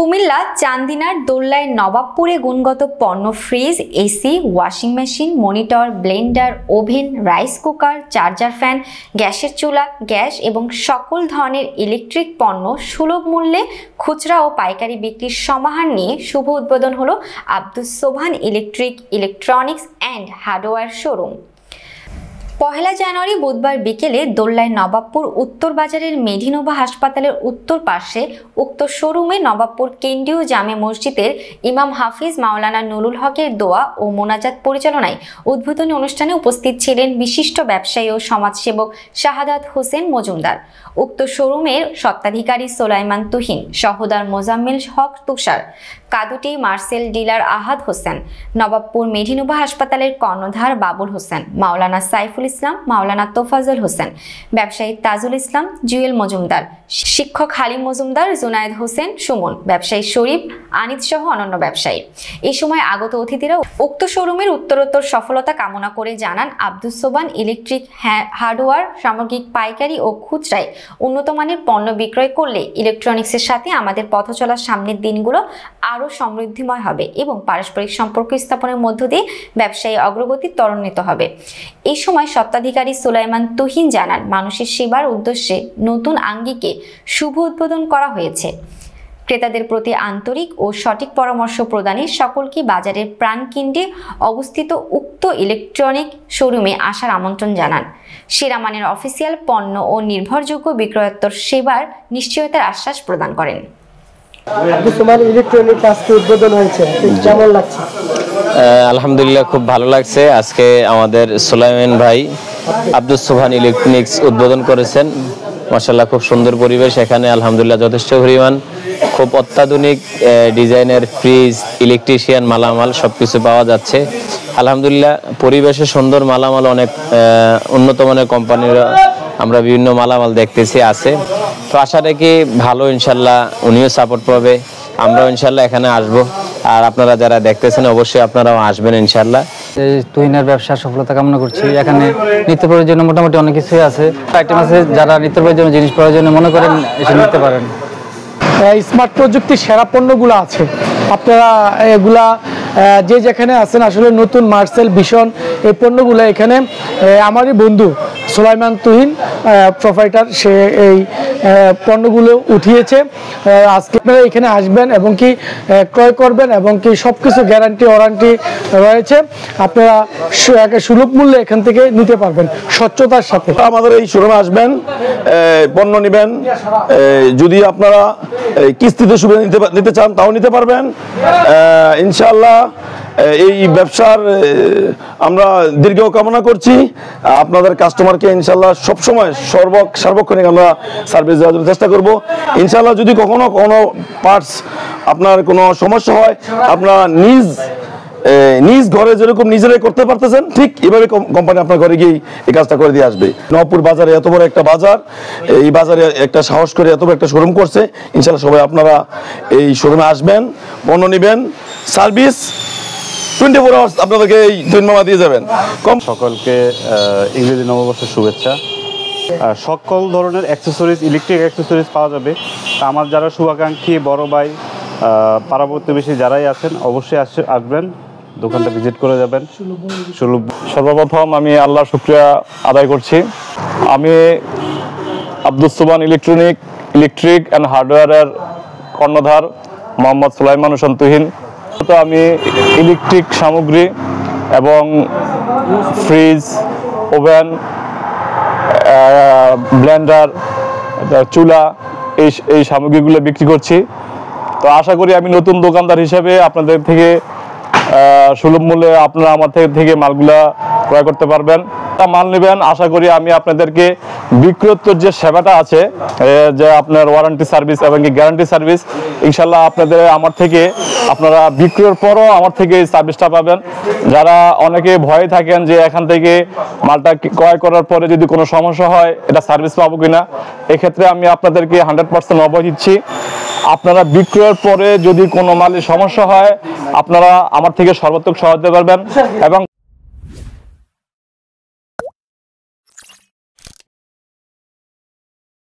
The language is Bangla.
কুমিল্লা চান্দিনার দোল্লায় নবাবপুরে গুণগত পণ্য fridge, AC, washing machine, monitor, Blender, oven, rice cooker, charger fan, গ্যাসের চুলা, গ্যাস এবং সকল ধরনের ইলেকট্রিক পণ্য সুলভ মূল্যে খুচরা ও পাইকারি বিক্রির সমাহার নিয়ে শুভ উদ্বোধন হলো Abdus Sobhan electronics and hardware showroom. 1 জানুয়ারি বুধবার বিকেলে দোল্লায় নবাবপুর উত্তর বাজারের মেডিনোভা হাসপাতালের উত্তর পাশে উক্ত শোরুমে নবাবপুর কেন্দ্রীয় জামে মসজিদের ইমাম হাফিজ মাওলানা নুরুল হকের দোয়া ও মোনাজাত পরিচালনায় উদ্বোধনী অনুষ্ঠানে উপস্থিত ছিলেন বিশিষ্ট ব্যবসায়ী ও সমাজসেবক শাহাদাত হোসেন মজুমদার। উক্ত শোরুমের স্বত্বাধিকারী সোলাইমান তুহিন, সহোদর মোজাম্মেল হক তুষার, কাদুটি মার্সেল ডিলার আহাদ হোসেন, নবাবপুর মেডিনোভা হাসপাতালের কর্ণধার বাবুল হোসেন, মাওলানা সাইফুল ইসলাম, মাওলানা তোফাজল হোসেন, ব্যবসায়ী তাজুল ইসলাম, জুয়েল মজুমদার, শিক্ষক হালিম মজুমদার, জুনায়েদ হোসেন সুমন, ব্যবসায়ী শরীফ, আনিত সহ অন্যান্য ব্যবসায়ী। এই সময় আগত অতিথিরা উক্ত শোরুমের উত্তরোত্তর সফলতা কামনা করে জানান, আব্দুস সোবহান হার্ডওয়্যার সামগ্রিক পাইকারি ও খুচরায় উন্নত মানের পণ্য বিক্রয় করলে ইলেকট্রনিক্সের সাথে আমাদের পথ চলার সামনের দিনগুলো আরও সমৃদ্ধিময় হবে এবং পারস্পরিক সম্পর্ক স্থাপনের মধ্য দিয়ে ব্যবসায়ী অগ্রগতি ত্বরান্বিত হবে। এই সময় স্বত্বাধিকারী সুলাইমান তুহিন জানান, মানুষের সেবার উদ্দেশ্যে নতুন আঙ্গিকে শুভ উদ্বোধন করা হয়েছে। ক্রেতাদের প্রতি আন্তরিক ও সঠিক পরামর্শ প্রদানে সকলকে বাজারের প্রাণকেন্দ্রে অবস্থিত উক্ত ইলেকট্রনিক শোরুমে আসার আমন্ত্রণ জানান। সেরা মানের অফিসিয়াল পণ্য ও নির্ভরযোগ্য বিক্রয়োত্তর সেবার নিশ্চয়তার আশ্বাস প্রদান করেন। আলহামদুলিল্লাহ, খুব ভালো লাগছে। আজকে আমাদের সুলাইমান ভাই আব্দুস সোবহান ইলেকট্রনিক্স উদ্বোধন করেছেন। মাশাআল্লাহ, খুব সুন্দর পরিবেশ এখানে। আলহামদুলিল্লাহ, যথেষ্ট পরিমাণ খুব অত্যাধুনিক ডিজাইনের ফ্রিজ, ইলেকট্রিশিয়ান মালামাল সবকিছু পাওয়া যাচ্ছে। আলহামদুলিল্লাহ, পরিবেশে সুন্দর মালামাল, অনেক উন্নত মানের কোম্পানির আমরা বিভিন্ন মালামাল দেখতেছি আছে। তো আশা রাখি ভালো, ইনশাল্লাহ উনিও সাপোর্ট পাবে, আমরাও ইনশাল্লাহ এখানে আসবো। আর আপনারা যারা দেখতেছেন অবশ্যই আপনারাও আসবেন ইনশাল্লাহ। তুহিনের ব্যবসার সফলতা কামনা করছি। এখানে নিত্য প্রয়োজনীয় মোটামুটি অনেক কিছুই আছে, আইটেম আছে, যারা নিত্য প্রয়োজনীয় জিনিস প্রয়োজনীয় মনে করেন এসে নিতে পারেন। স্মার্ট প্রযুক্তির সেরা পণ্যগুলো আছে, আপনারা এগুলা যে যেখানে আছেন আসলে নতুন মার্সেল ভিশন এই পণ্যগুলো এখানে আমারই বন্ধু সুলাইমান তুহিন প্রোভাইডার, সে এই পণ্যগুলো উঠিয়েছে। আজকে আপনারা এখানে আসবেন এবং কি ক্রয় করবেন এবং কি সব কিছু গ্যারান্টি ওয়ারান্টি রয়েছে। আপনারা সুলভ মূল্যে এখান থেকে নিতে পারবেন স্বচ্ছতার সাথে। আমাদের এই শোরুমে আসবেন, পণ্য নেবেন। যদি আপনারা কিস্তিতে সুবিধা নিতে চান তাও নিতে পারবেন ইনশাআল্লাহ। এই ব্যবসার আমরা দীর্ঘ কামনা করছি। আপনাদের কাস্টমারকে ইনশাআল্লাহ সবসময় সার্বক্ষণিক আমরা সার্ভিস দেওয়ার জন্য চেষ্টা করব ইনশাআল্লাহ। যদি কখনো কোনো পার্টস আপনার কোনো সমস্যা হয়, আপনারা নিজ ঘরে যেরকম নিজেরাই করতে পারতেছেন, ঠিক এভাবে কোম্পানি আপনার ঘরে গিয়ে এই কাজটা করে দিয়ে আসবে। নবাবপুর বাজারে এত বড় একটা বাজার, এই বাজারে একটা সাহস করে এত বড় একটা শোরুম করছে। ইনশাআল্লাহ সবাই আপনারা এই শোরুমে আসবেন, পণ্য নেবেন, সার্ভিস 24 আওয়ার্স আপনাদেরকে এই তুহিন মামা দিয়ে যাবেন। সকলকে ইংরেজি নববর্ষের শুভেচ্ছা। সকল ধরনের অ্যাক্সেসরিজ, ইলেকট্রিক অ্যাক্সেসরিজ পাওয়া যাবে। আমার যারা শুভাকাঙ্ক্ষী বড় ভাই, পাড়া প্রতিবেশী যারাই আছেন অবশ্যই আসবেন, দোকানটা ভিজিট করে যাবেন। সর্বপ্রথম আমি আল্লাহর শুকরিয়া আদায় করছি। আমি আব্দুস সোবহান ইলেকট্রিক অ্যান্ড হার্ডওয়্যারের কর্ণধার মোহাম্মদ সুলাইমান হোসেন তুহিন। তো আমি ইলেকট্রিক সামগ্রী এবং ফ্রিজ, ওভেন, ব্লেন্ডার, চুলা এই সামগ্রীগুলো বিক্রি করছি। তো আশা করি আমি নতুন দোকানদার হিসেবে আপনাদের থেকে সুলভ মূল্যে আপনারা আমার থেকে মালগুলা ক্রয় করতে পারবেন। মাল নেবেন, আশা করি আমি আপনাদেরকে বিক্রয়োত্তর যে সেবাটা আছে, যে আপনার ওয়ারেন্টি সার্ভিস এবং গ্যারান্টি সার্ভিস, ইনশাল্লাহ আপনাদের আমার থেকে আপনারা বিক্রয়ের পরও আমার থেকে এই সার্ভিসটা পাবেন। যারা অনেকে ভয়ে থাকেন যে এখান থেকে মালটা ক্রয় করার পরে যদি কোনো সমস্যা হয় এটা সার্ভিস পাবো কিনা, এক্ষেত্রে আমি আপনাদেরকে 100% অভয় দিচ্ছি। আপনারা বিক্রয়ের পরে যদি কোনো মালের সমস্যা হয় আপনারা আমার থেকে সর্বাত্মক সহায়তা পাবেন এবং